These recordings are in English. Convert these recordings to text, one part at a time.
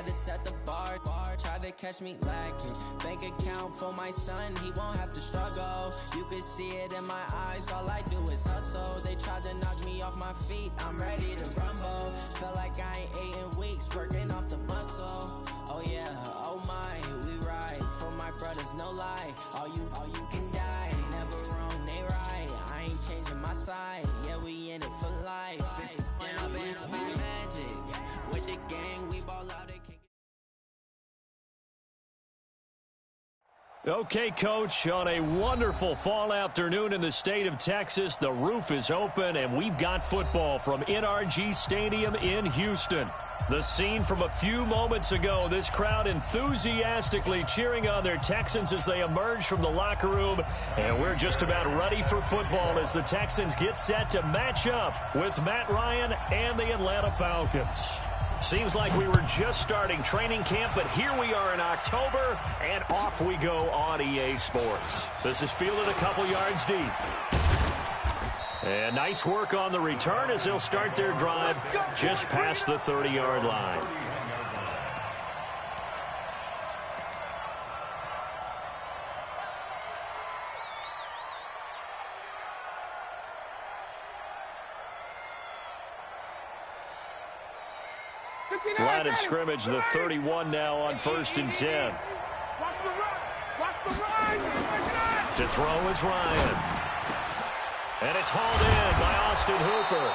to set the bar. Try to catch me lacking. Bank account for my son, he won't have to struggle. You can see it in my eyes, all I do is hustle. They tried to knock me off my feet, I'm ready to rumble. Feel like I ain't ate in weeks, working off the muscle. Oh yeah, oh my, we ride for my brothers, no lie. All you can die, never wrong, they right. I ain't changing my side, yeah, we in it for life. I've been magic with the gang, we ball out. Okay, Coach, on a wonderful fall afternoon in the state of Texas, the roof is open, and we've got football from NRG Stadium in Houston. The scene from a few moments ago, this crowd enthusiastically cheering on their Texans as they emerge from the locker room, and we're just about ready for football as the Texans get set to match up with Matt Ryan and the Atlanta Falcons. Seems like we were just starting training camp, but here we are in October, and off we go on EA Sports. This is fielded a couple yards deep. And nice work on the return as they'll start their drive just past the 30-yard line. Line of scrimmage, the 31 now on 1st and 10. To throw is Ryan. And it's hauled in by Austin Hooper.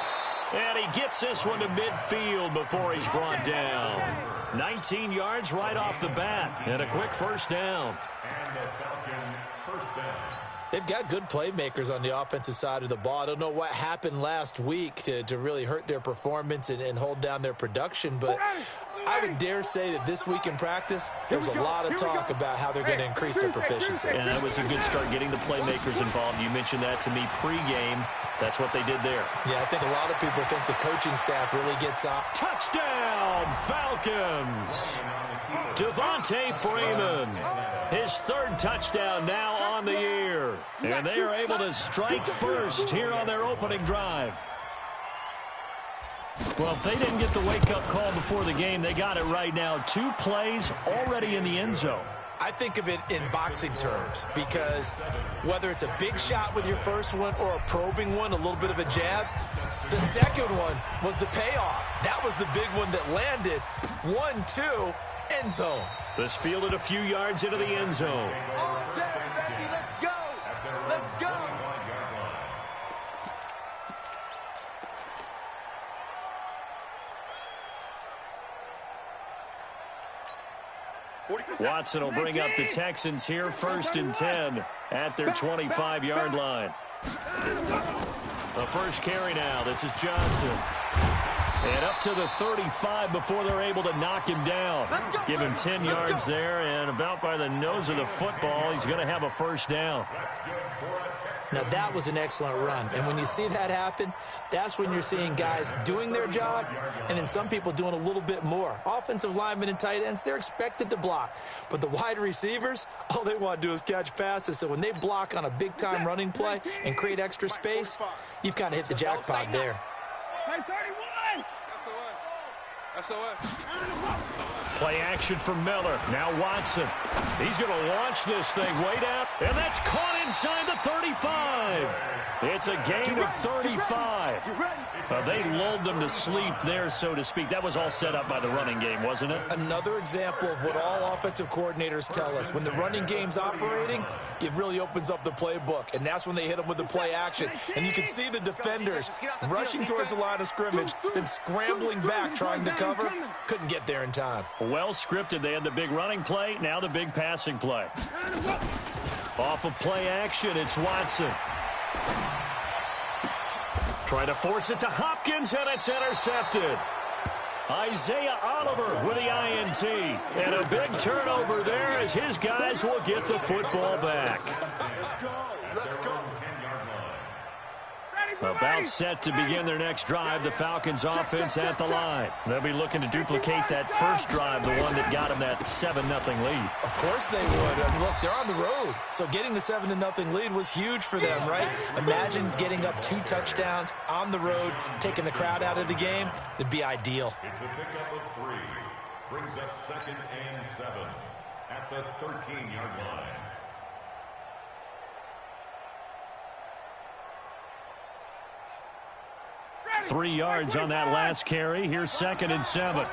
And he gets this one to midfield before he's brought down. 19 yards right off the bat. And a quick first down. And the Falcon first down. They've got good playmakers on the offensive side of the ball. I don't know what happened last week to really hurt their performance and hold down their production, but I would dare say that this week in practice, there's a lot of talk about how they're going to increase their proficiency. And that was a good start, getting the playmakers involved. You mentioned that to me pregame. That's what they did there. Yeah, I think a lot of people think the coaching staff really gets out. Touchdown, Falcons! Devontae Freeman. His third touchdown now on the year. And they are able to strike first here on their opening drive. Well, if they didn't get the wake-up call before the game, they got it right now. 2 plays already in the end zone. I think of it in boxing terms because whether it's a big shot with your first one or a probing one, a little bit of a jab, the second one was the payoff. That was the big one that landed. 1-2, end zone. This fielded a few yards into the end zone. Let's go. Let's go. Watson will bring up the Texans here, 1st and 10 at their 25-yard line. The first carry now. This is Johnson. And up to the 35 before they're able to knock him down. Give him 10 yards there, and about by the nose of the football, he's going to have a first down. Now, that was an excellent run. And when you see that happen, that's when you're seeing guys doing their job and then some people doing a little bit more. Offensive linemen and tight ends, they're expected to block. But the wide receivers, all they want to do is catch passes. So when they block on a big-time running play and create extra space, you've kind of hit the jackpot there. Play action for Miller. Now Watson. He's going to launch this thing way down. And that's caught inside the 35. It's a gain of 35. They lulled them to sleep there, so to speak. That was all set up by the running game, wasn't it? Another example of what all offensive coordinators tell us. When the running game's operating, it really opens up the playbook. And that's when they hit them with the play action. And you can see the defenders rushing towards the line of scrimmage, then scrambling back trying to cover. Couldn't get there in time. Well scripted. They had the big running play, now the big passing play. Off of play action, it's Watson. Trying to force it to Hopkins, and it's intercepted. Isaiah Oliver with the INT. And a big turnover there as his guys will get the football back. Let's go. About set to begin their next drive, the Falcons offense at the line. They'll be looking to duplicate that first drive, the one that got them that 7-0 lead. Of course they would. I mean, look, they're on the road. So getting the 7-0 lead was huge for them, right? Imagine getting up 2 touchdowns on the road, taking the crowd out of the game. It'd be ideal. It's a pickup of 3. brings up 2nd and 7 at the 13-yard line. Ready. 3 yards on that last carry. Here's 2nd and 7.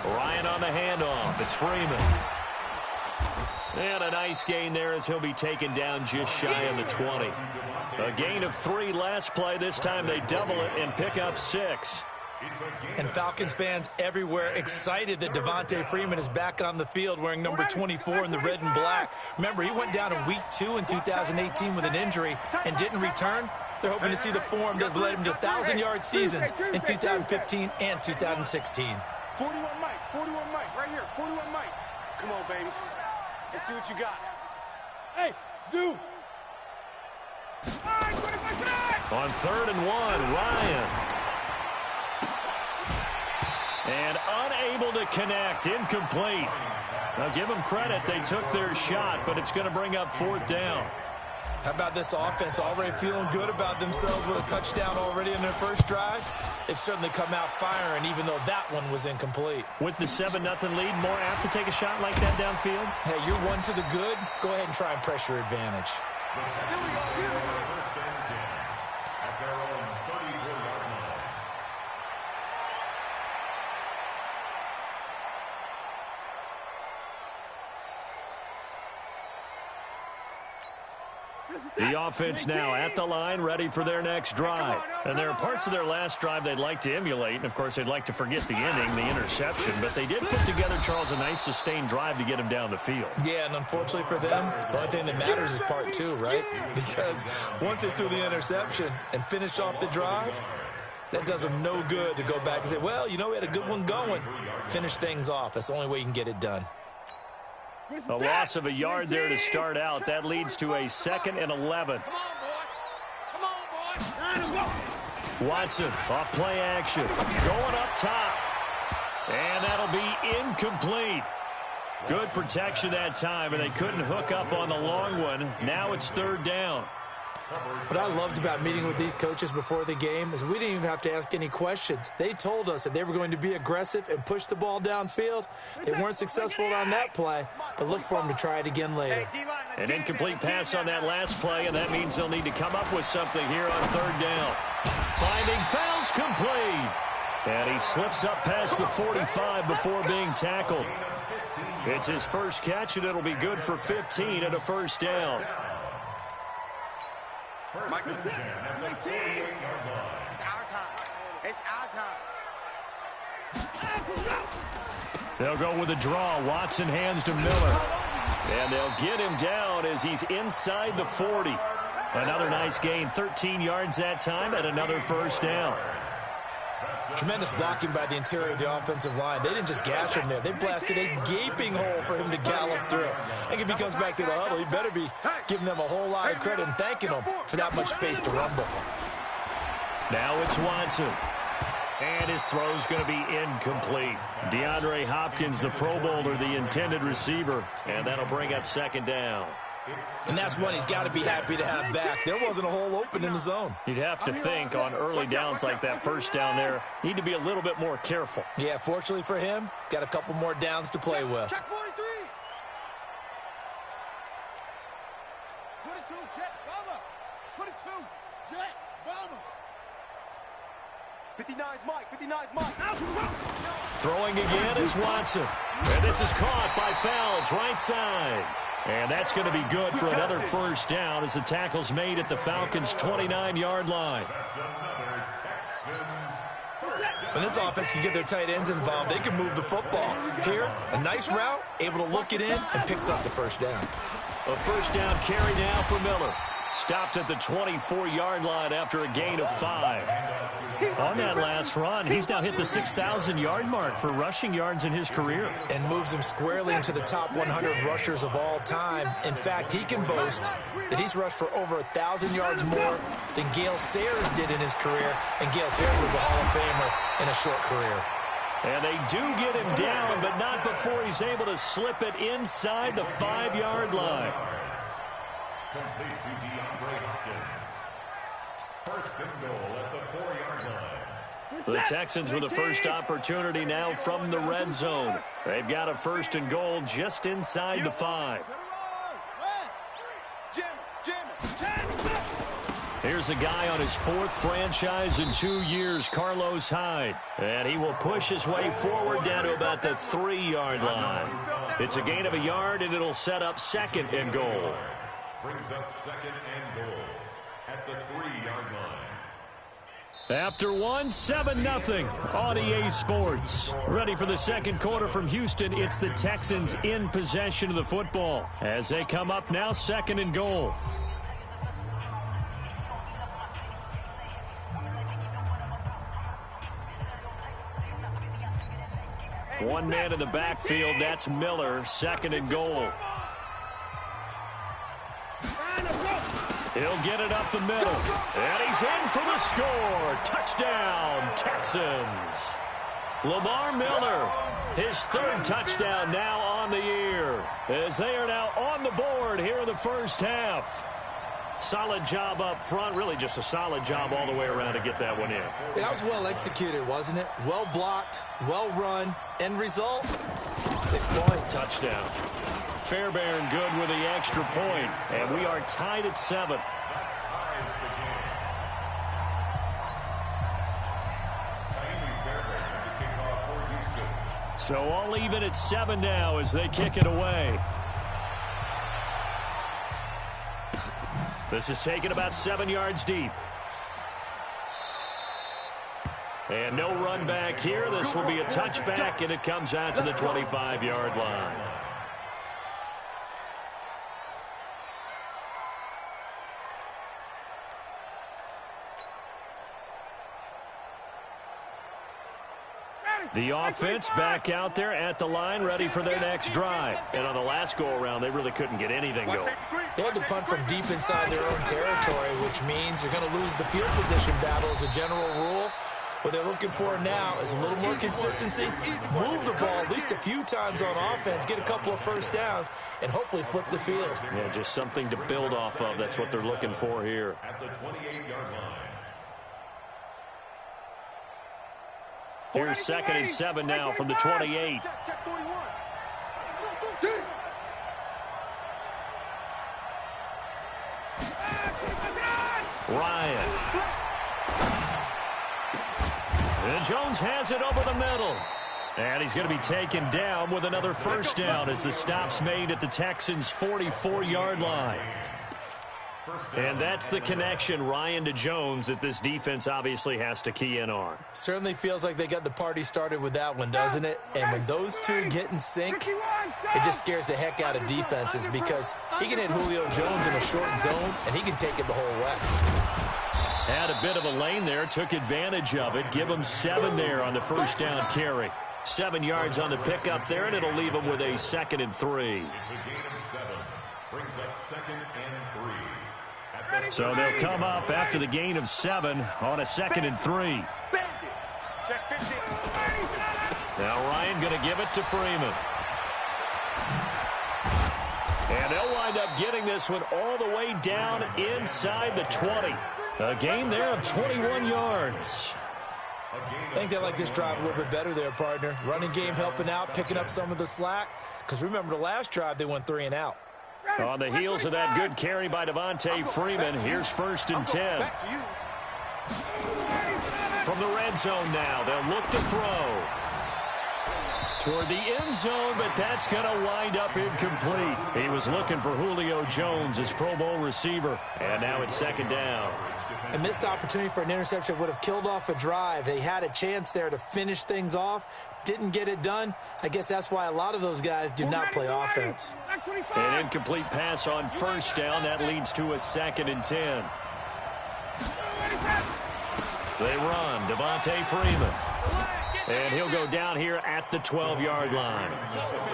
Ryan on the handoff. It's Freeman. And a nice gain there as he'll be taken down just shy of the 20. A gain of 3 last play. This time they double it and pick up 6. And Falcons fans everywhere excited that Devontae Freeman is back on the field wearing number 24 in the red and black. Remember, he went down in week 2 in 2018 with an injury and didn't return. They're hoping to see the form that led him to 1,000-yard seasons in 2015 and 2016. 41 Mike, right here, 41 Mike. Come on, baby. Let's see what you got. Hey, Zoo. On 3rd and 1, Ryan. And unable to connect, incomplete. Now give them credit, they took their shot, but it's going to bring up 4th down. How about this offense already feeling good about themselves with a touchdown already in their first drive? They've certainly come out firing, even though that one was incomplete. With the 7-0 lead, more apt to take a shot like that downfield? Hey, you're 1 to the good. Go ahead and try and press your advantage. The offense now at the line, ready for their next drive. And there are parts of their last drive they'd like to emulate. And, of course, they'd like to forget the inning, the interception. But they did put together, Charles, a nice sustained drive to get him down the field. Yeah, and unfortunately for them, the only thing that matters is part 2, right? Because once they threw the interception and finished off the drive, that does them no good to go back and say, well, you know, we had a good one going. Finish things off. That's the only way you can get it done. A loss of a yard there to start out. That leads to a 2nd and 11. Watson off play action. Going up top. And that'll be incomplete. Good protection that time, and they couldn't hook up on the long one. Now it's 3rd down. What I loved about meeting with these coaches before the game is we didn't even have to ask any questions. They told us that they were going to be aggressive and push the ball downfield. They weren't successful on that play, but look for them to try it again later. An incomplete pass on that last play, and that means they'll need to come up with something here on 3rd down. Finding fouls complete. And he slips up past the 45 before being tackled. It's his first catch, and it'll be good for 15 and a 1st down. It's our time. It's our time. They'll go with a draw. Watson hands to Miller. And they'll get him down as he's inside the 40. Another nice gain, 13 yards that time, and another 1st down. Tremendous blocking by the interior of the offensive line. They didn't just gash him there. They blasted a gaping hole for him to gallop through. I think if he comes back to the huddle, he better be giving them a whole lot of credit and thanking them for that much space to rumble. Now it's Watson. And his throw's going to be incomplete. DeAndre Hopkins, the Pro Bowler, the intended receiver. And that'll bring up 2nd down. And that's one he's got to be happy to have back. There wasn't a hole open in the zone. You'd have to think on early downs like that 1st down there, need to be a little bit more careful. Yeah, fortunately for him, got a couple more downs to play with. Check 43. 22, Jet Bomber. 22, Jet Bomber. 59's Mike. 59's Mike. Throwing again is Watson. And this is caught by Fowles, right side. And that's going to be good for another 1st down as the tackle's made at the Falcons' 29-yard line. When this offense can get their tight ends involved, they can move the football. Here, a nice route, able to look it in, and picks up the 1st down. A 1st down carry now for Miller. Stopped at the 24-yard line after a gain of 5. On that last run, he's now hit the 6,000-yard mark for rushing yards in his career. And moves him squarely into the top 100 rushers of all time. In fact, he can boast that he's rushed for over 1,000 yards more than Gale Sayers did in his career. And Gale Sayers was a Hall of Famer in a short career. And they do get him down, but not before he's able to slip it inside the 5-yard line. complete to DeAndre Hopkins. First and goal at the 4-yard line. The Texans with the first opportunity now from the red zone. They've got a first and goal just inside the 5. Here's a guy on his 4th franchise in 2 years, Carlos Hyde. And he will push his way forward down to about the 3-yard line. It's a gain of a yard, and it'll set up second and goal. Brings up second and goal at the 3-yard line. After 7-0 on EA Sports. Ready for the second quarter from Houston. It's the Texans in possession of the football as they come up now second and goal. One man in the backfield, that's Miller, second and goal. He'll get it up the middle, and he's in for the score. Touchdown, Texans. Lamar Miller, his 3rd touchdown now on the year, as they are now on the board here in the first half. Solid job up front, really just a solid job all the way around to get that one in. That was well executed, wasn't it? Well blocked, well run. End result, 6 points. Touchdown. Fairbairn good with the extra point, and we are tied at 7. So all even at 7 now as they kick it away. This is taken about 7 yards deep. And no run back here. This will be a touchback, and it comes out to the 25-yard line. The offense back out there at the line, ready for their next drive. And on the last go-around, they really couldn't get anything going. They had to punt from deep inside their own territory, which means you're going to lose the field position battle as a general rule. What they're looking for now is a little more consistency, move the ball at least a few times on offense, get a couple of first downs, and hopefully flip the field. Yeah, just something to build off of. That's what they're looking for here. At the 28-yard line. Here's 2nd and 7 now from the 28. Ryan. And Jones has it over the middle. And he's going to be taken down with another first down as the stop's made at the Texans' 44-yard line. And that's the connection, Ryan to Jones, that this defense obviously has to key in on. Certainly feels like they got the party started with that one, doesn't it? And when those two get in sync, it just scares the heck out of defenses because he can hit Julio Jones in a short zone, and he can take it the whole way. Had a bit of a lane there, took advantage of it. Give him 7 there on the first down carry. 7 yards on the pickup there, and it'll leave him with a 2nd and 3. It's a gain of 7. Brings up 2nd and 3. So they'll come up after the gain of 7 on a 2nd and 3. Now Ryan going to give it to Freeman. And they'll wind up getting this one all the way down inside the 20. A gain there of 21 yards. I think they like this drive a little bit better there, partner. Running game helping out, picking up some of the slack. Because remember the last drive, they went 3 and out. On the heels of that good carry by Devontae Freeman, here's 1st and 10. From the red zone now, they'll look to throw. Toward the end zone, but that's going to wind up incomplete. He was looking for Julio Jones, his Pro Bowl receiver. And now it's 2nd down. A missed opportunity for an interception would have killed off a drive. They had a chance there to finish things off. Didn't get it done. I guess that's why a lot of those guys do not play offense. An incomplete pass on 1st down. That leads to a 2nd and 10. They run. Devontae Freeman. And he'll go down here at the 12-yard line.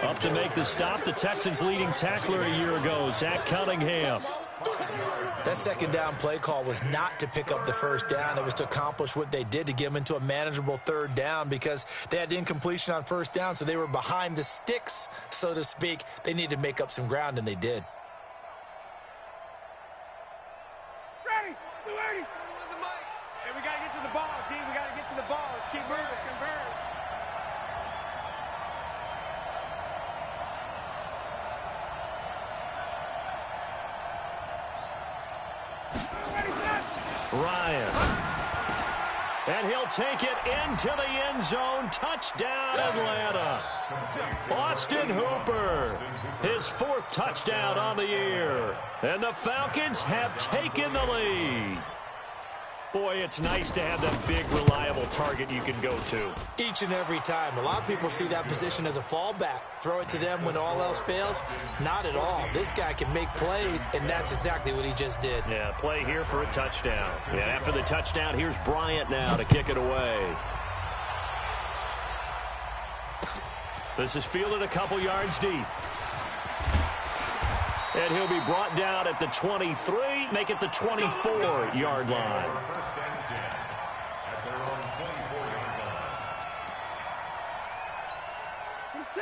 Up to make the stop, the Texans' leading tackler a year ago, Zach Cunningham. That 2nd down play call was not to pick up the 1st down. It was to accomplish what they did to get them into a manageable 3rd down because they had incompletion on 1st down, so they were behind the sticks, so to speak. They needed to make up some ground, and they did. Hey, we got to get to the ball, team. We got to get to the ball. Let's keep moving. Convert. Ryan. And he'll take it into the end zone. Touchdown, Atlanta. Austin Hooper, his 4th touchdown on the year. And the Falcons have taken the lead. Boy, it's nice to have that big, reliable target you can go to. Each and every time. A lot of people see that position as a fallback. Throw it to them when all else fails. Not at all. This guy can make plays, and that's exactly what he just did. Yeah, play here for a touchdown. Yeah, after the touchdown, here's Bryant now to kick it away. This is fielded a couple yards deep. And he'll be brought down at the 23, make it the 24-yard line.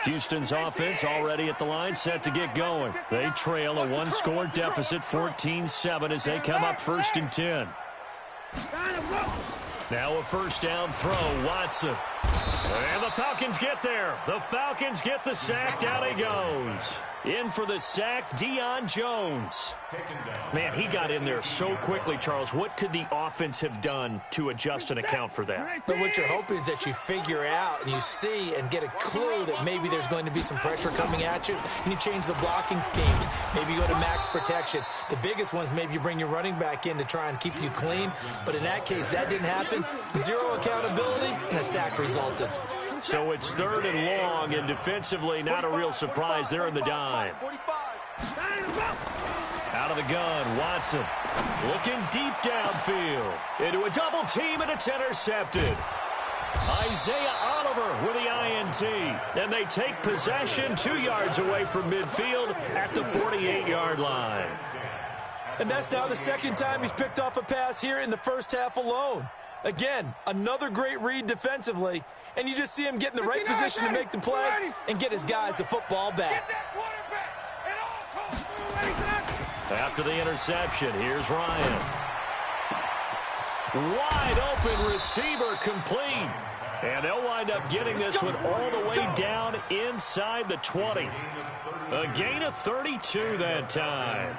Houston's offense already at the line, set to get going. They trail a one-score deficit, 14-7, as they come up 1st and 10. Now a first down throw, Watson. And the Falcons get there. The Falcons get the sack. Down he goes. In for the sack, Deion Jones. Man, he got in there so quickly, Charles. What could the offense have done to adjust and account for that? But what you're hoping is that you figure out and you see and get a clue that maybe there's going to be some pressure coming at you, and you change the blocking schemes. Maybe you go to max protection. The biggest ones, maybe you bring your running back in to try and keep you clean. But in that case, that didn't happen. 0 accountability, and a sack resulted. So it's 3rd and long, and defensively, not a real surprise. They're in the dime. Out of the gun, Watson looking deep downfield. Into a double team, and it's intercepted. Isaiah Oliver with the INT. And they take possession 2 yards away from midfield at the 48-yard line. And that's now the 2nd time he's picked off a pass here in the first half alone. Again, another great read defensively. And you just see him get in the right position to make the play and get his guys the football back. After the interception, here's Ryan. Wide open receiver complete. And they'll wind up getting this one all the way down inside the 20. A gain of 32 that time.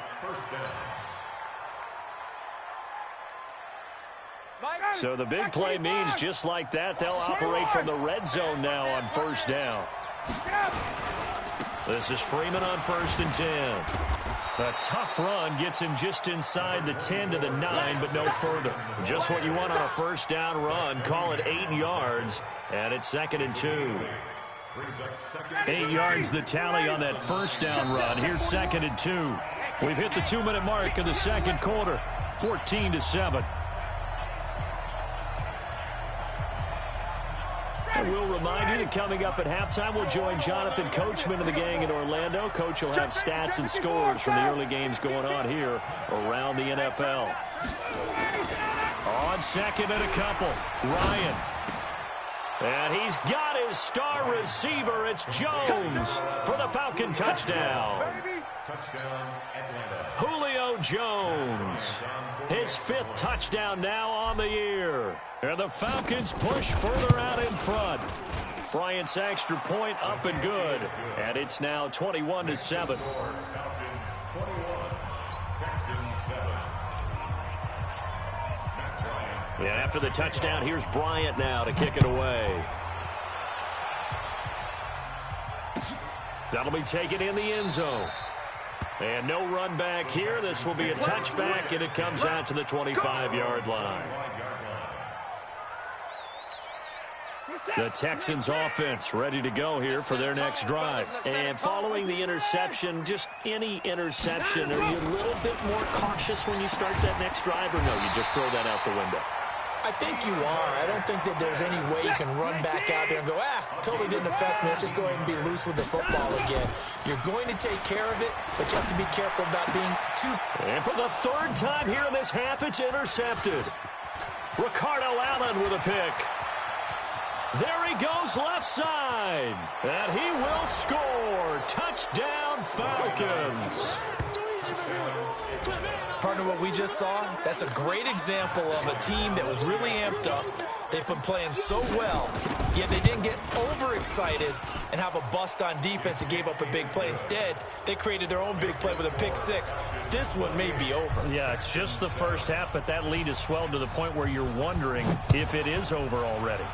So the big play means just like that, they'll operate from the red zone now on 1st down. This is Freeman on 1st and 10. A tough run gets him just inside the 10 to the 9, but no further. Just what you want on a 1st down run. Call it 8 yards, and it's 2nd and 2. 8 yards the tally on that 1st down run. Here's 2nd and 2. We've hit the 2-minute mark of the 2nd quarter, 14-7. We'll remind you that coming up at halftime, we'll join Jonathan Coachman of the gang in Orlando. Coach will have stats and scores from the early games going on here around the NFL. On 2nd and a couple, Ryan. And he's got his star receiver. It's Jones for the Falcon touchdown. Julio Jones, his 5th touchdown now on the year. And the Falcons push further out in front. Bryant's extra point up and good. And it's now 21-7. And after the touchdown, here's Bryant now to kick it away. That'll be taken in the end zone. And no run back here. This will be a touchback, and it comes out to the 25-yard line. The Texans offense ready to go here for their next drive. And following the interception, just any interception, are you a little bit more cautious when you start that next drive, or no, you just throw that out the window? I think you are. I don't think that there's any way you can run back out there and go, totally didn't affect me. Let's just go ahead and be loose with the football again. You're going to take care of it, but you have to be careful about being too... And for the 3rd time here in this half, it's intercepted. Ricardo Allen with a pick. There he goes left side. And he will score. Touchdown, Falcons. Partner, what we just saw, that's a great example of a team that was really amped up. They've been playing so well, yet they didn't get overexcited and have a bust on defense and gave up a big play. Instead, they created their own big play with a pick six. This one may be over. Yeah, it's just the first half, but that lead has swelled to the point where you're wondering if it is over already.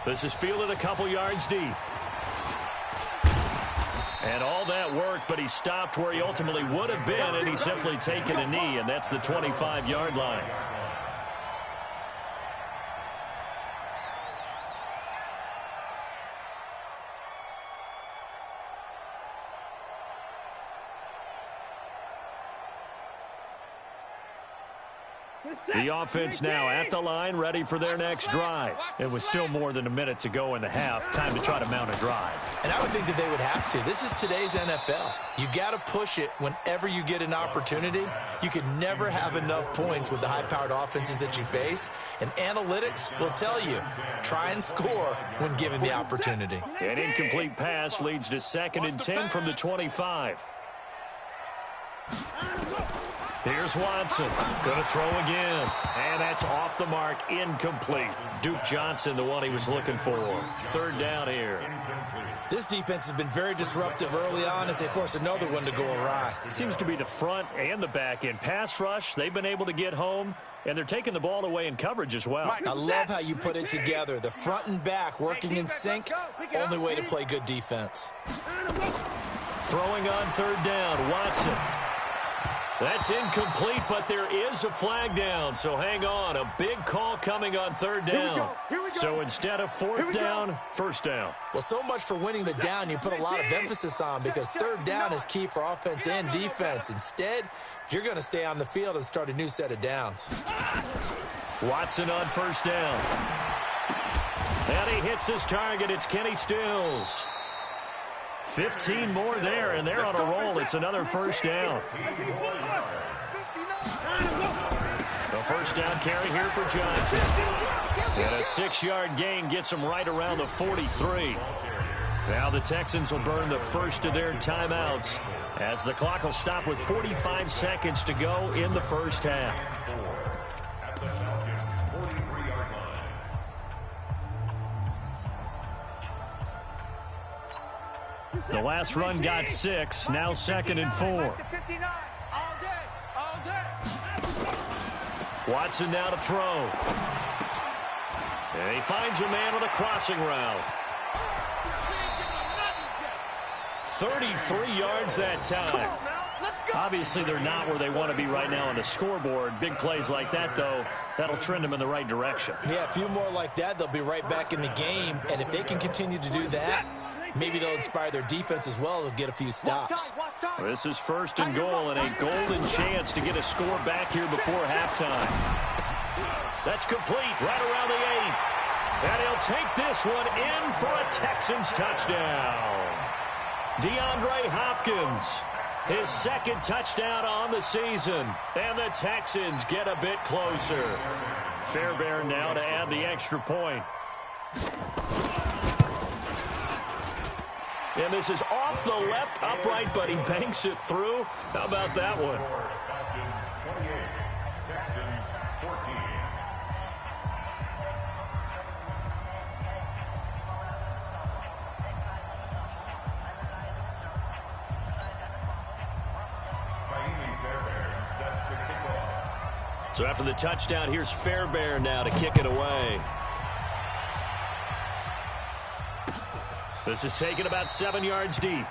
This is fielded a couple yards deep. And all that work, but he stopped where he ultimately would have been, and he's simply taken a knee, and that's the 25-yard line. The offense now at the line, ready for their next drive. It was still more than a minute to go in the half. Time to try to mount a drive. And I would think that they would have to. This is today's NFL. You got to push it whenever you get an opportunity. You can never have enough points with the high-powered offenses that you face. And analytics will tell you, try and score when given the opportunity. An incomplete pass leads to 2nd and 10 from the 25. Here's Watson. Going to throw again. And that's off the mark. Incomplete. Duke Johnson, the one he was looking for. 3rd down here. This defense has been very disruptive early on as they force another one to go awry. It seems to be the front and the back end. Pass rush, they've been able to get home, and they're taking the ball away in coverage as well. I love how you put it together. The front and back working in sync. Only way to play good defense. Throwing on 3rd down, Watson. That's incomplete, but there is a flag down, so hang on. A big call coming on 3rd down. So instead of 4th down, 1st down. Well, so much for winning the down you put a lot of emphasis on, because 3rd down is key for offense and defense. Instead, you're going to stay on the field and start a new set of downs. Watson on 1st down. And he hits his target. It's Kenny Stills. 15 more there, and they're on a roll. It's another 1st down. The 1st down carry here for Johnson. And a 6-yard gain gets him right around the 43. Now the Texans will burn the first of their timeouts as the clock will stop with 45 seconds to go in the first half. The last run got 6, now 2nd and 4. Watson now to throw. And he finds a man on a crossing route. 33 yards that time. Obviously, they're not where they want to be right now on the scoreboard. Big plays like that, though, that'll trend them in the right direction. Yeah, a few more like that, they'll be right back in the game. And if they can continue to do that, maybe they'll inspire their defense as well. They'll get a few stops. This is 1st and goal, and a golden chance to get a score back here before halftime. That's complete right around the 8. And he'll take this one in for a Texans touchdown. DeAndre Hopkins, his 2nd touchdown on the season. And the Texans get a bit closer. Fairbairn now to add the extra point. And this is off the left upright, but he banks it through. How about that one? So after the touchdown, here's Fairbairn now to kick it away. This is taken about 7 yards deep.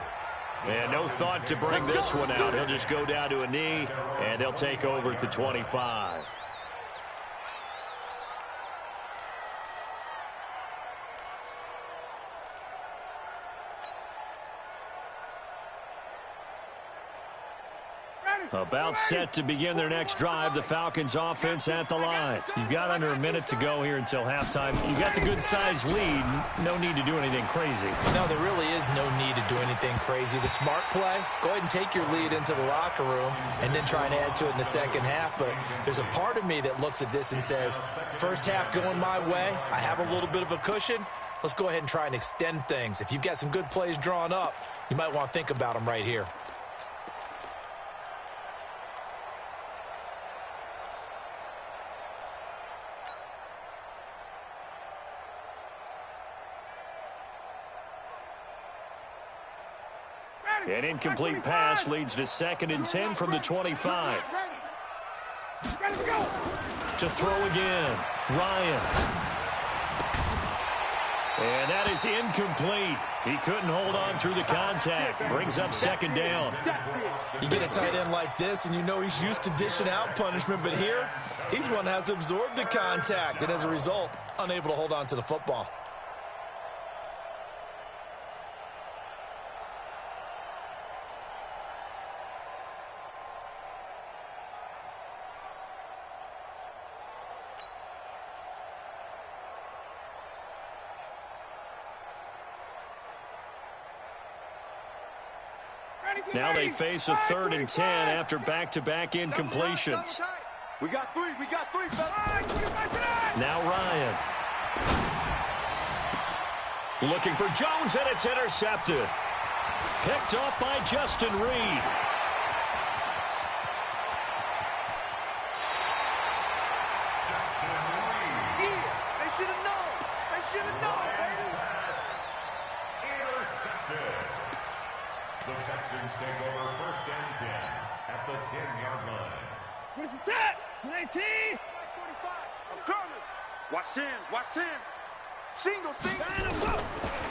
And no thought to bring this one out. He'll just go down to a knee, and they'll take over at the 25. About set to begin their next drive. The Falcons offense at the line. You've got under a minute to go here until halftime. You've got the good-sized lead. No need to do anything crazy. No, there really is no need to do anything crazy. The smart play, go ahead and take your lead into the locker room and then try and add to it in the second half. But there's a part of me that looks at this and says, first half going my way. I have a little bit of a cushion. Let's go ahead and try and extend things. If you've got some good plays drawn up, you might want to think about them right here. An incomplete pass leads to 2nd and 10 from the 25. To throw again, Ryan. And that is incomplete. He couldn't hold on through the contact. Brings up 2nd down. You get a tight end like this, and you know he's used to dishing out punishment, but here, he's one that has to absorb the contact, and as a result, unable to hold on to the football. Now they face a 3rd and 10 after back-to-back incompletions. We got three, fellas. Now Ryan. Looking for Jones, and it's intercepted. Picked off by Justin Reed. Yeah, they should have known. They should have known, baby. Intercepted. The Texans take over 1st and 10 at the 10-yard line. Where's it at? 19. 45. I'm coming. Watch 10. Watch 10. Single.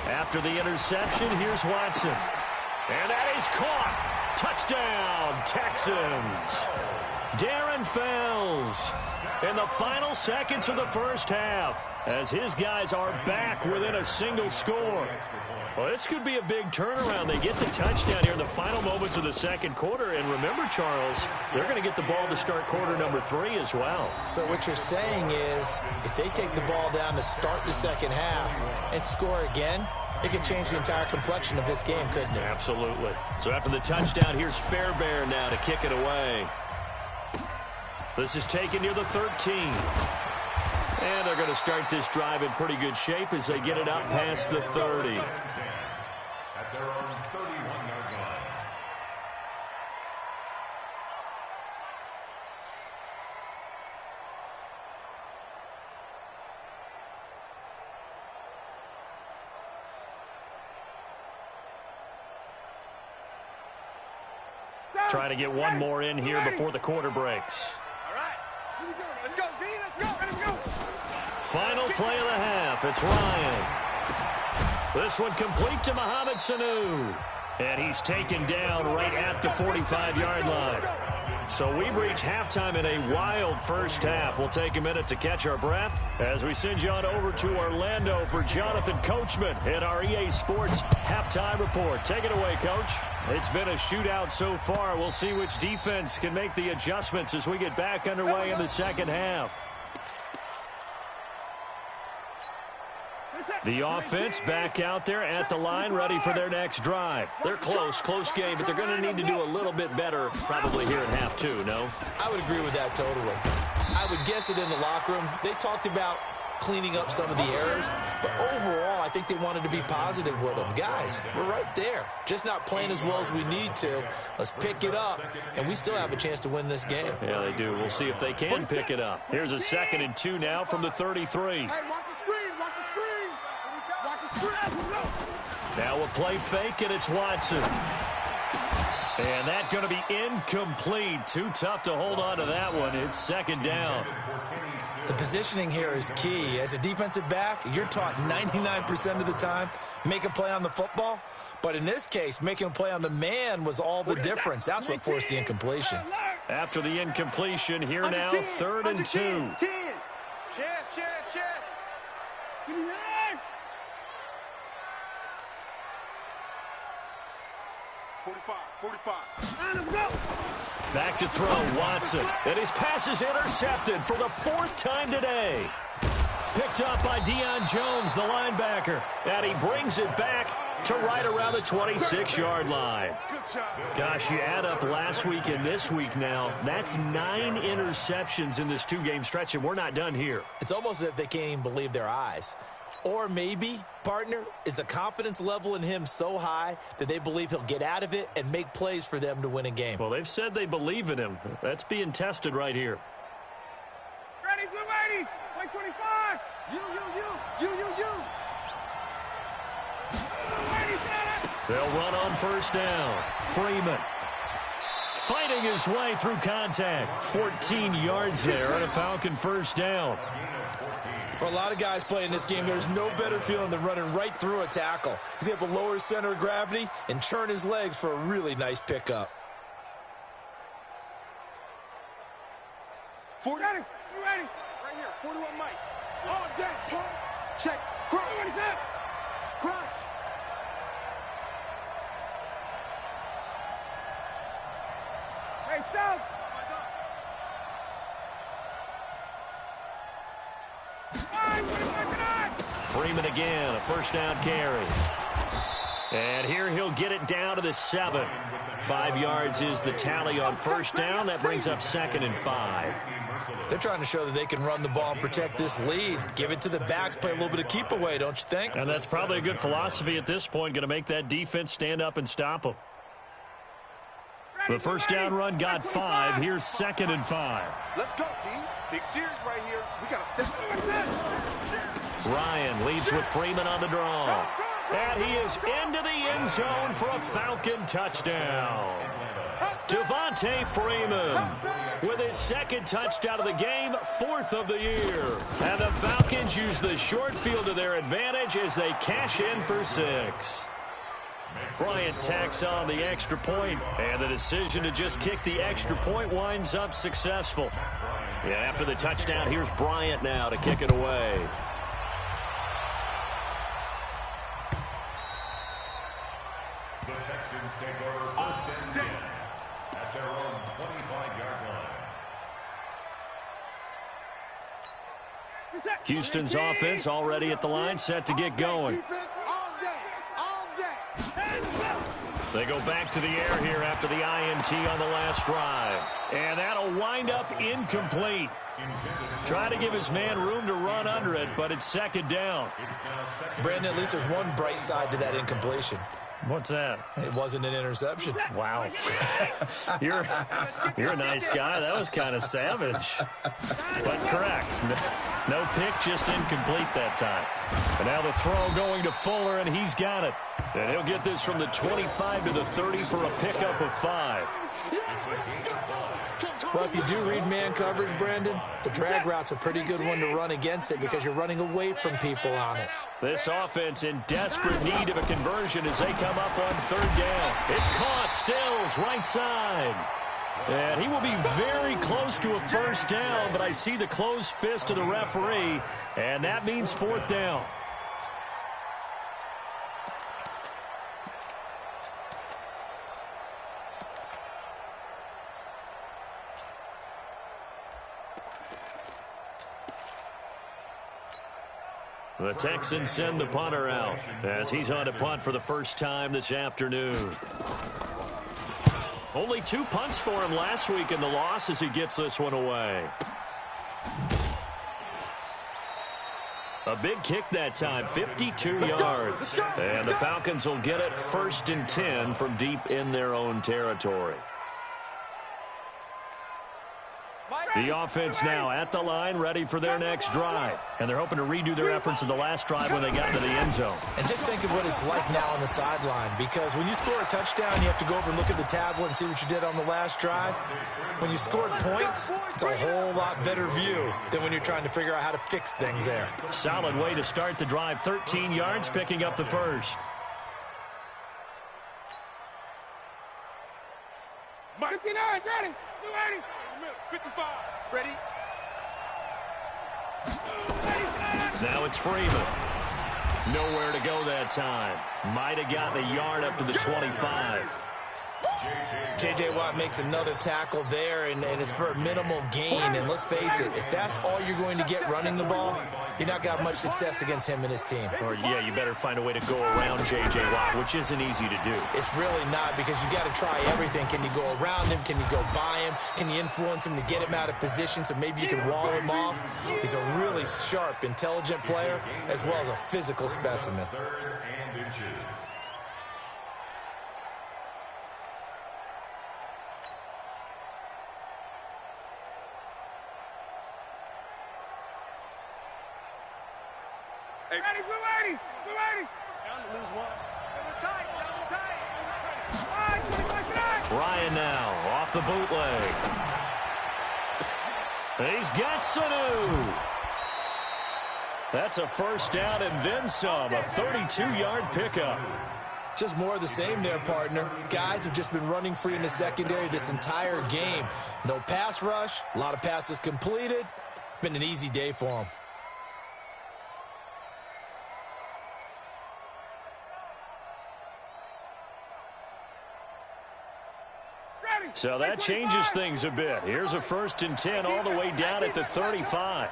After the interception, here's Watson. And that is caught. Touchdown, Texans. Darren Fells in the final seconds of the first half as his guys are back within a single score. Well, this could be a big turnaround. They get the touchdown here in the final moments of the 2nd quarter. And remember, Charles, they're going to get the ball to start quarter number 3 as well. So what you're saying is if they take the ball down to start the 2nd half and score again, it could change the entire complexion of this game, couldn't it? Absolutely. So after the touchdown, here's Fairbairn now to kick it away. This is taken near the 13. And they're going to start this drive in pretty good shape as they get it up past the 30. At their own 31-yard line. Trying to get one more in here before the quarter breaks. All right. Here we go. Let's go, D. Let's go. Let him go. Final play of the half. It's Ryan. This one complete to Mohamed Sanu. And he's taken down right at the 45-yard line. So we've reached halftime in a wild first half. We'll take a minute to catch our breath as we send you on over to Orlando for Jonathan Coachman at our EA Sports Halftime Report. Take it away, Coach. It's been a shootout so far. We'll see which defense can make the adjustments as we get back underway in the 2nd half. The offense back out there at the line, ready for their next drive. They're close game, but they're going to need to do a little bit better probably here in half 2, no? I would agree with that totally. I would guess it in the locker room. They talked about cleaning up some of the errors, but overall, I think they wanted to be positive with them. Guys, we're right there. Just not playing as well as we need to. Let's pick it up, and we still have a chance to win this game. Yeah, they do. We'll see if they can pick it up. Here's a 2nd and 2 now from the 33. Hey, watch the screen. Watch the screen. Watch the screen. Now a play fake, and it's Watson. And that's going to be incomplete. Too tough to hold on to that one. It's 2nd down. The positioning here is key. As a defensive back, you're taught 99% of the time, make a play on the football. But in this case, making a play on the man was all the difference. That's what forced the incompletion. After the incompletion, here now, 3rd and 2. 10. Chest. 45. Back to throw, Watson. And his pass is intercepted for the 4th time today. Picked up by Deion Jones, the linebacker. And he brings it back to right around the 26-yard line. Gosh, you add up last week and this week now, that's 9 interceptions in this 2-game stretch, and we're not done here. It's almost as if they can't even believe their eyes. Or maybe, partner, is the confidence level in him so high that they believe he'll get out of it and make plays for them to win a game. Well, they've said they believe in him. That's being tested right here. Ready, blue 80. Play 25. You. They'll run on first down. Freeman fighting his way through contact. 14 yards there and a Falcon first down. For a lot of guys playing this game, there's no better feeling than running right through a tackle. He's able to lower his center of gravity and churn his legs for a really nice pickup. 40. You ready? Right here, 41 Mike. All day, pump. Check. Crunch. What is that? Crunch. Hey, South. Freeman again, a first down carry. And here he'll get it down to the 7. 5 yards is the tally on first down. That brings up 2nd and 5. They're trying to show that they can run the ball and protect this lead. Give it to the backs, play a little bit of keep away, don't you think? And that's probably a good philosophy at this point, going to make that defense stand up and stop them. The first down run got 5. Here's 2nd and 5. Let's go, D. Big series right here. So we got to step. Ryan leads with Freeman on the draw. And he is into the end zone for a Falcon touchdown. Devontae Freeman with his 2nd touchdown of the game, 4th of the year. And the Falcons use the short field to their advantage as they cash in for 6. Bryant tacks on the extra point, and the decision to just kick the extra point winds up successful. Yeah, after the touchdown, here's Bryant now to kick it away. The Texans take over first and 10 at their own 25-yard line. Houston's offense already at the line, set to get going. They go back to the air here after the INT on the last drive. And that'll wind up incomplete. Trying to give his man room to run under it, but it's 2nd down. Brandon, at least there's one bright side to that incompletion. What's that? It wasn't an interception. Wow. You're a nice guy. That was kind of savage. But correct. No pick, just incomplete that time. And now the throw going to Fuller, and he's got it. And he'll get this from the 25 to the 30 for a pickup of 5. Well, if you do read man coverage, Brandon, the drag route's a pretty good one to run against it because you're running away from people on it. This offense in desperate need of a conversion as they come up on 3rd down. It's caught. Stills, right side. And he will be very close to a first down, but I see the closed fist of the referee, and that means 4th down. The Texans send the punter out as he's on to punt for the first time this afternoon. Only 2 punts for him last week in the loss as he gets this one away. A big kick that time, 52 yards. And the Falcons will get it 1st and 10 from deep in their own territory. The offense now at the line, ready for their next drive. And they're hoping to redo their efforts in the last drive when they got into the end zone. And just think of what it's like now on the sideline, because when you score a touchdown, you have to go over and look at the tablet and see what you did on the last drive. When you scored points, it's a whole lot better view than when you're trying to figure out how to fix things there. Solid way to start the drive, 13 yards, picking up the first. Mike, 59, ready. 280. 55. Ready? Now it's Freeman. Nowhere to go that time. Might have gotten a yard up to the 25. J.J. Watt makes another tackle there, and it's for a minimal gain. And let's face it, if that's all you're going to get running the ball, you're not going to have much success against him and his team. Or, yeah, you better find a way to go around J.J. Watt, which isn't easy to do. It's really not, because you got to try everything. Can you go around him? Can you go by him? Can you influence him to get him out of position so maybe you can wall him off? He's a really sharp, intelligent player, as well as a physical specimen. Hey. Ready, 280. 280. Down to lose 1. Ryan now off the bootleg. He's got Sanu. That's a first down and then some, a 32-yard pickup. Just more of the same there, partner. Guys have just been running free in the secondary this entire game. No pass rush, a lot of passes completed. Been an easy day for them. So that changes things a bit. Here's a 1st and 10 all the way down at the 35.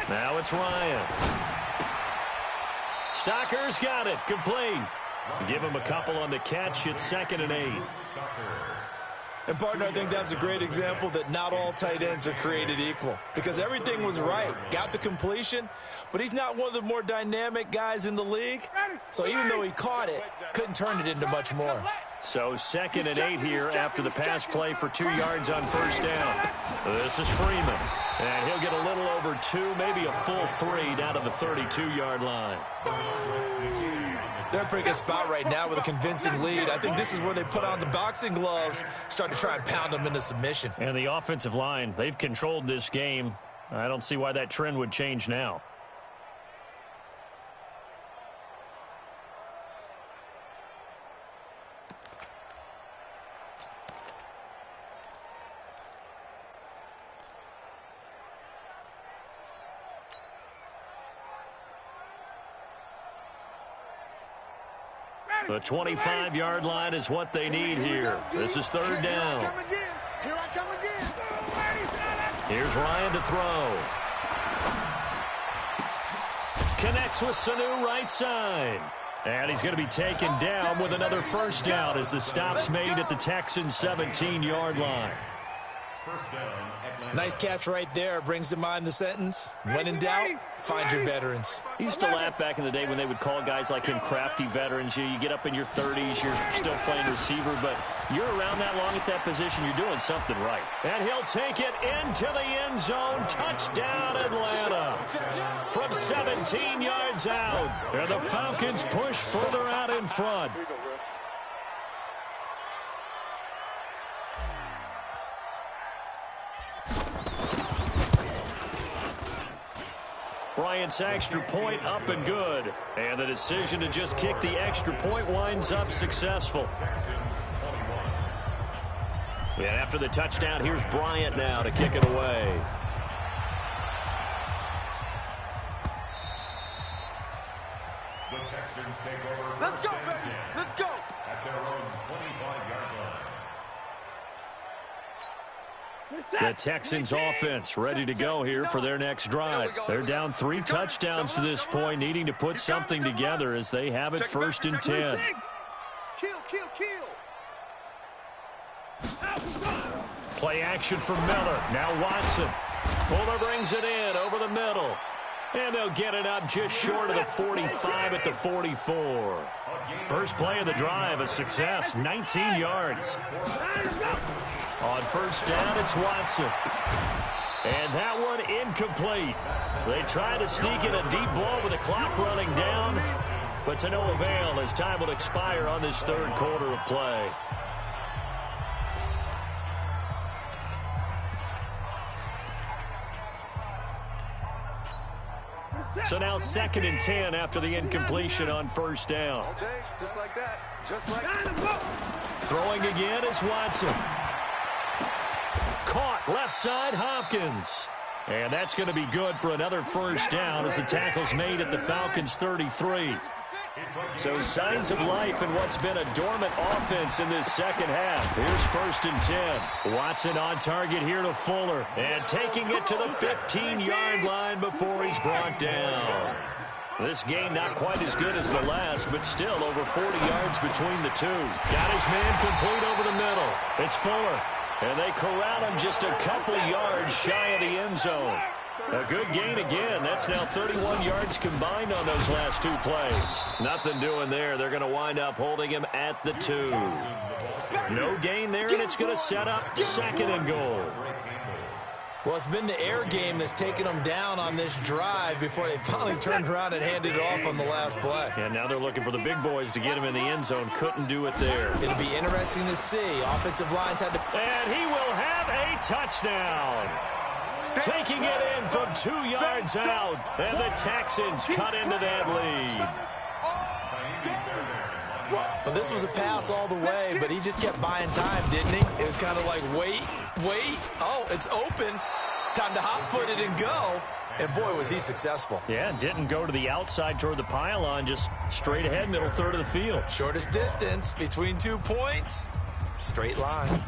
Now it's Ryan. Stocker's got it. Complete. Give him a couple on the catch. It's 2nd and 8. And, partner, I think that's a great example that not all tight ends are created equal, because everything was right. Got the completion, but he's not one of the more dynamic guys in the league. So even though he caught it, couldn't turn it into much more. So 2nd and 8 here after the pass play for 2 yards on first down. This is Freeman. And he'll get a little over 2, maybe a full 3 down to the 32-yard line. They're in a pretty good spot right now with a convincing lead. I think this is where they put on the boxing gloves, start to try and pound them into submission. And the offensive line, they've controlled this game. I don't see why that trend would change now. The 25-yard line is what they need here. This is 3rd down. Here's Ryan to throw. Connects with Sanu right side. And he's going to be taken down with another first down as the stop's made at the Texans' 17-yard line. Nice catch right there. Brings to mind the sentence, when in doubt, find your veterans. I used to laugh back in the day when they would call guys like him crafty veterans. You get up in your 30s, you're still playing receiver, but you're around that long at that position, you're doing something right. And he'll take it into the end zone. Touchdown, Atlanta. From 17 yards out. And the Falcons push further out in front. Bryant's extra point up and good. And the decision to just kick the extra point winds up successful. And after the touchdown, here's Bryant now to kick it away. The Texans take over. Let's go, baby. Let's go. At their own 25-yard line. The Texans offense ready to go here for their next drive. They're down 3 touchdowns to this point, needing to put something together as they have it 1st and 10. Kill. Play action for Miller. Now Watson. Fuller brings it in over the middle. And they'll get it up just short of the 45 at the 44. First play of the drive, a success, 19 yards. On first down, it's Watson. And that one incomplete. They try to sneak in a deep ball with the clock running down, but to no avail as time will expire on this 3rd quarter of play. So now 2nd and 10 after the incompletion on first down. All day, just like that. Just like that. Throwing again is Watson. Caught left side, Hopkins. And that's going to be good for another first down as the tackle's made at the Falcons' 33. So signs of life in what's been a dormant offense in this second half. Here's 1st and 10. Watson on target here to Fuller. And taking it to the 15-yard line before he's brought down. This game not quite as good as the last, but still over 40 yards between the two. Got his man complete over the middle. It's Fuller. And they corral him just a couple yards shy of the end zone. A good gain again. That's now 31 yards combined on those last two plays. Nothing doing there. They're going to wind up holding him at the 2. No gain there, and it's going to set up 2nd and goal. Well, it's been the air game that's taken them down on this drive before they finally turned around and handed it off on the last play. And now they're looking for the big boys to get him in the end zone. Couldn't do it there. It'll be interesting to see. Offensive lines had to... And he will have a touchdown. Taking it in from 2 yards out. And the Texans cut into that lead. Well, this was a pass all the way, but he just kept buying time, didn't he? It was kind of like, wait. Oh, it's open. Time to hot-foot it and go. And, boy, was he successful. Yeah, didn't go to the outside toward the pylon, just straight ahead, middle third of the field. Shortest distance between 2 points. Straight line.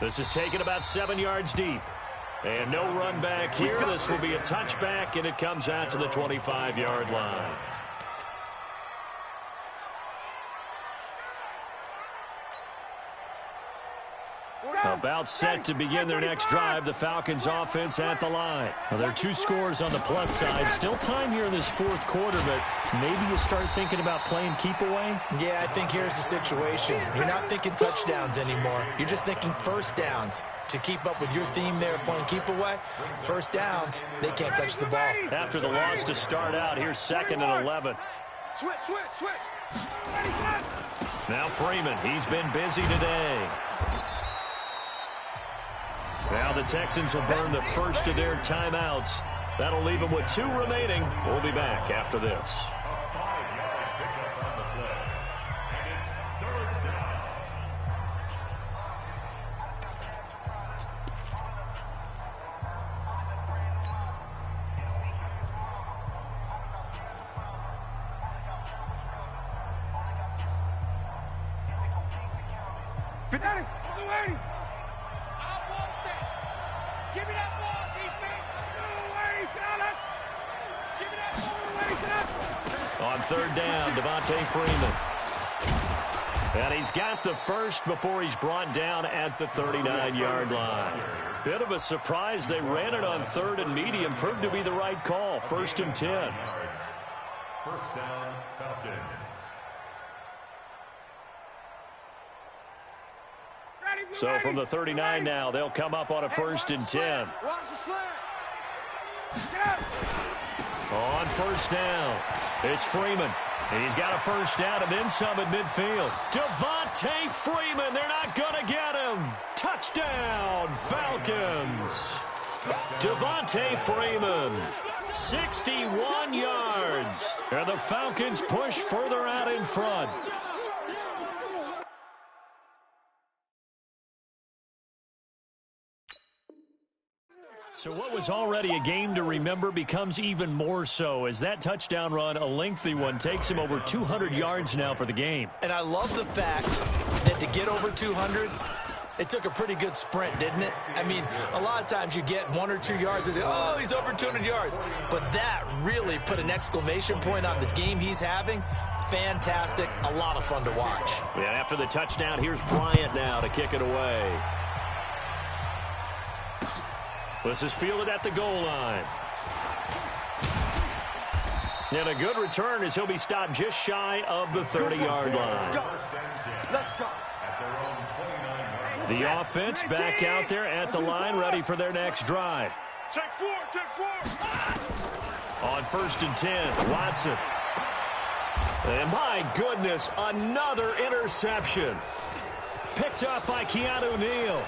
This is taken about 7 yards deep. And no run back here. This will be a touchback, and it comes out to the 25-yard line. About set to begin their next drive. The Falcons offense at the line. Well, there are 2 scores on the plus side. Still time here in this 4th quarter, but maybe you start thinking about playing keep away? Yeah, I think here's the situation. You're not thinking touchdowns anymore. You're just thinking first downs. To keep up with your theme there, playing keep away, first downs, they can't touch the ball. After the loss to start out, here's 2nd and 11. Switch. Now Freeman, he's been busy today. Now the Texans will burn the first of their timeouts. That'll leave them with 2 remaining. We'll be back after this. On 3rd down, Freeman. And he's got the first before he's brought down at the 39-yard line. Bit of a surprise. They ran it on 3rd and medium. Proved to be the right call. 1st and 10. First down, Falcons. So from the 39 now, they'll come up on a 1st and 10. On 1st down, it's Freeman. He's got a 1st down and then some at midfield. Devontae Freeman, they're not going to get him. Touchdown, Falcons. Devontae Freeman, 61 yards. And the Falcons push further out in front. So what was already a game to remember becomes even more so as that touchdown run, a lengthy one, takes him over 200 yards now for the game. And I love the fact that to get over 200, it took a pretty good sprint, didn't it? I mean, a lot of times you get 1 or 2 yards and, oh, he's over 200 yards. But that really put an exclamation point on the game he's having. Fantastic. A lot of fun to watch. Yeah, after the touchdown, here's Bryant now to kick it away. This is fielded at the goal line. And a good return as he'll be stopped just shy of the 30-yard line. Let's go. The offense back out there at the line, ready for their next drive. Take 4. On 1st and 10, Watson. And my goodness, another interception. Picked up by Keanu Neal.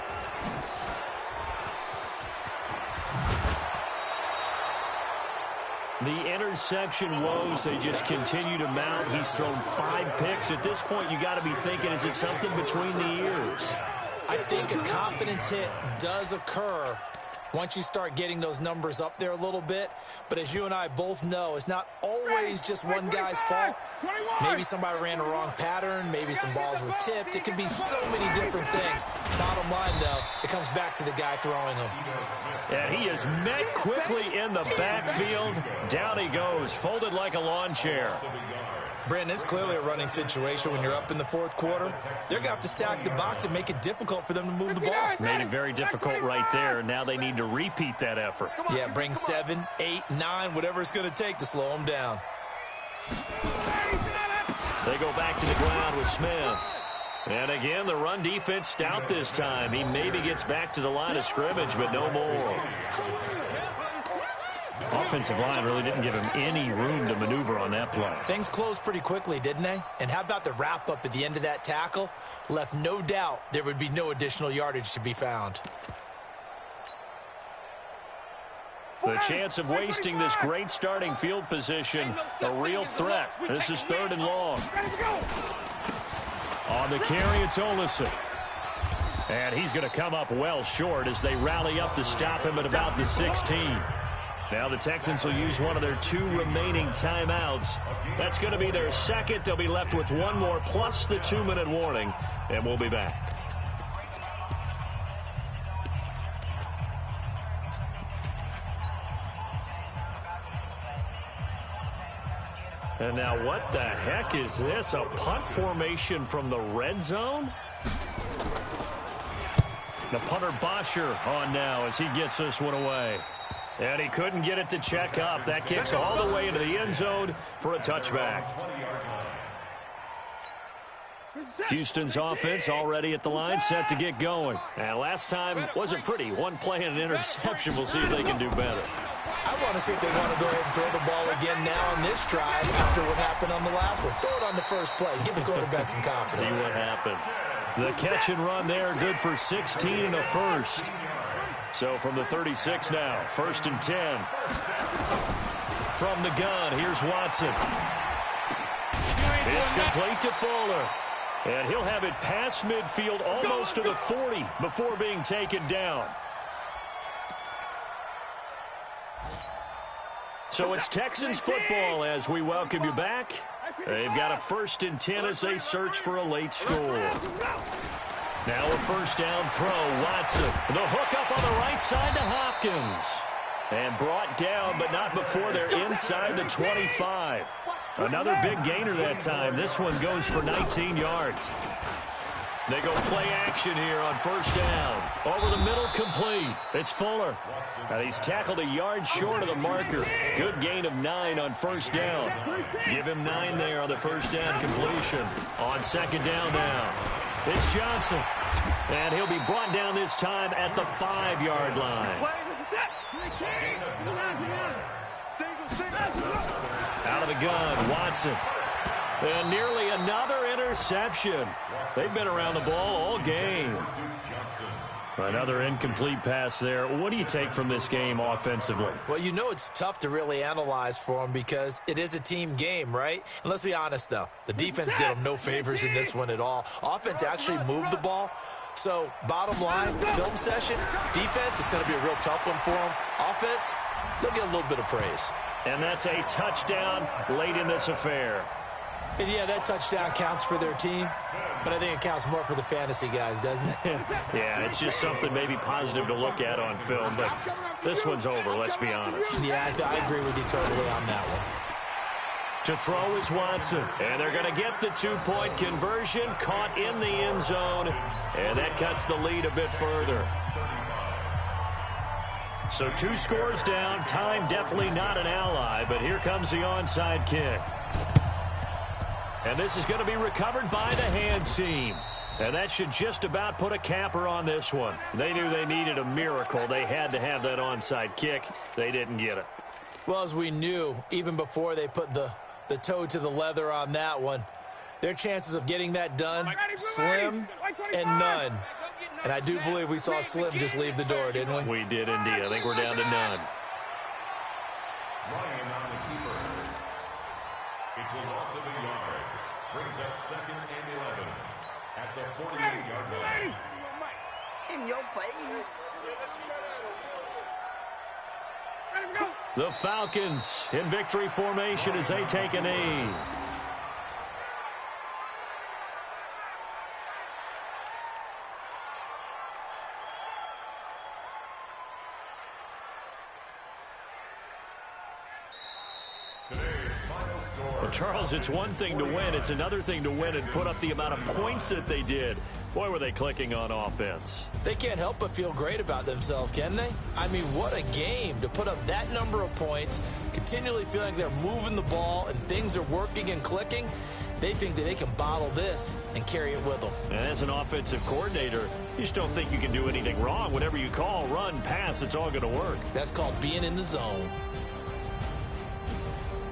The interception woes, they just continue to mount. He's thrown 5 picks. At this point, you got to be thinking, is it something between the ears? I think a confidence hit does occur once you start getting those numbers up there a little bit. But as you and I both know, it's not always just one guy's fault. Maybe somebody ran a wrong pattern. Maybe some balls were tipped. It could be so many different things. Bottom line, though, it comes back to the guy throwing them. And he is met quickly in the backfield. Down he goes, folded like a lawn chair. Brandon, it's clearly a running situation when you're up in the fourth quarter. They're going to have to stack the box and make it difficult for them to move the ball. Made it very difficult right there. Now they need to repeat that effort. Yeah, bring 7, 8, 9, whatever it's going to take to slow them down. They go back to the ground with Smith. And again, the run defense stout this time. He maybe gets back to the line of scrimmage, but no more. Offensive line really didn't give him any room to maneuver on that play. Things closed pretty quickly, didn't they? And how about the wrap-up at the end of that tackle? Left no doubt there would be no additional yardage to be found. The chance of wasting this great starting field position, a real threat. This is 3rd and long. On the carry, it's Olsen. And he's going to come up well short as they rally up to stop him at about the 16. Now the Texans will use one of their 2 remaining timeouts. That's going to be their second. They'll be left with 1 more plus the 2-minute warning, and we'll be back. And now what the heck is this? A punt formation from the red zone? The punter Bosher on now as he gets this one away. And he couldn't get it to check up. That kicks all the way into the end zone for a touchback. Houston's offense already at the line, set to get going. And last time wasn't pretty. 1 play and an interception. We'll see if they can do better. I want to see if they want to go ahead and throw the ball again now on this drive after what happened on the last one. Throw it on the first play. Give the quarterback some confidence. See what happens. The catch and run there, good for 16 and a first. So from the 36 now, 1st and 10. From the gun, here's Watson. It's complete to Fuller. And he'll have it past midfield almost to the 40 before being taken down. So it's Texans football as we welcome you back. They've got a 1st and 10 as they search for a late score. Now a 1st down throw, Watson. The hook up on the right side to Hopkins. And brought down, but not before they're inside the 25. Another big gainer that time. This one goes for 19 yards. They go play action here on 1st down. Over the middle, complete. It's Fuller. And he's tackled a yard short of the marker. Good gain of 9 on 1st down. Give him 9 there on the 1st down completion. On 2nd down now. It's Johnson. And he'll be brought down this time at the 5-yard line. Out of the gun, Watson. And nearly another interception. They've been around the ball all game. Another incomplete pass there. What do you take from this game offensively? Well, you know it's tough to really analyze for them because it is a team game, right? And let's be honest, though. The defense did them no favors in this one at all. Offense actually moved the ball. So, bottom line, film session, defense is going to be a real tough one for them. Offense, they'll get a little bit of praise. And that's a touchdown late in this affair. And, yeah, that touchdown counts for their team, but I think it counts more for the fantasy guys, doesn't it? Yeah, it's just something maybe positive to look at on film, but this one's over, let's be honest. Yeah, I agree with you totally on that one. To throw is Watson, and they're going to get the 2-point conversion, caught in the end zone, and that cuts the lead a bit further. So 2 scores down, time definitely not an ally, but here comes the onside kick. And this is going to be recovered by the hands team. And that should just about put a capper on this one. They knew they needed a miracle. They had to have that onside kick. They didn't get it. Well, as we knew, even before they put the toe to the leather on that one, their chances of getting that done, slim and none. And I do believe we saw Slim just leave the door, didn't we? We did indeed. I think we're down to none. Ryan on the keeper. It's a loss of a yard. Brings up 2nd and 11 at the 48-yard line. In your face. The Falcons in victory formation as they take a knee. Today's final Well, Charles, it's one thing to win. It's another thing to win and put up the amount of points that they did. Boy, were they clicking on offense. They can't help but feel great about themselves, can they? I mean, what a game to put up that number of points, continually feeling like they're moving the ball and things are working and clicking. They think that they can bottle this and carry it with them. And as an offensive coordinator, you just don't think you can do anything wrong. Whatever you call, run, pass, it's all going to work. That's called being in the zone.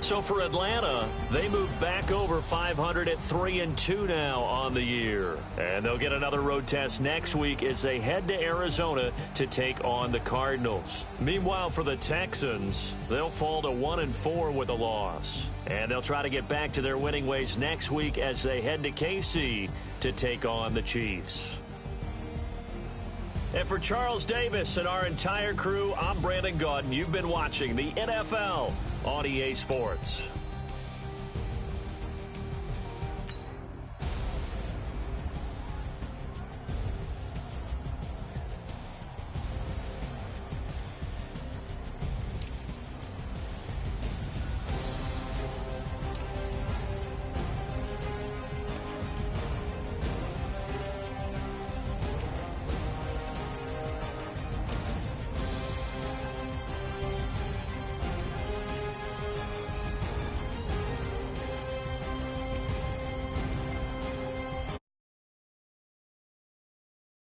So for Atlanta, they move back over 500 at 3-2 now on the year. And they'll get another road test next week as they head to Arizona to take on the Cardinals. Meanwhile, for the Texans, they'll fall to 1-4 with a loss. And they'll try to get back to their winning ways next week as they head to KC to take on the Chiefs. And for Charles Davis and our entire crew, I'm Brandon Gaudin. You've been watching the NFL on EA Sports.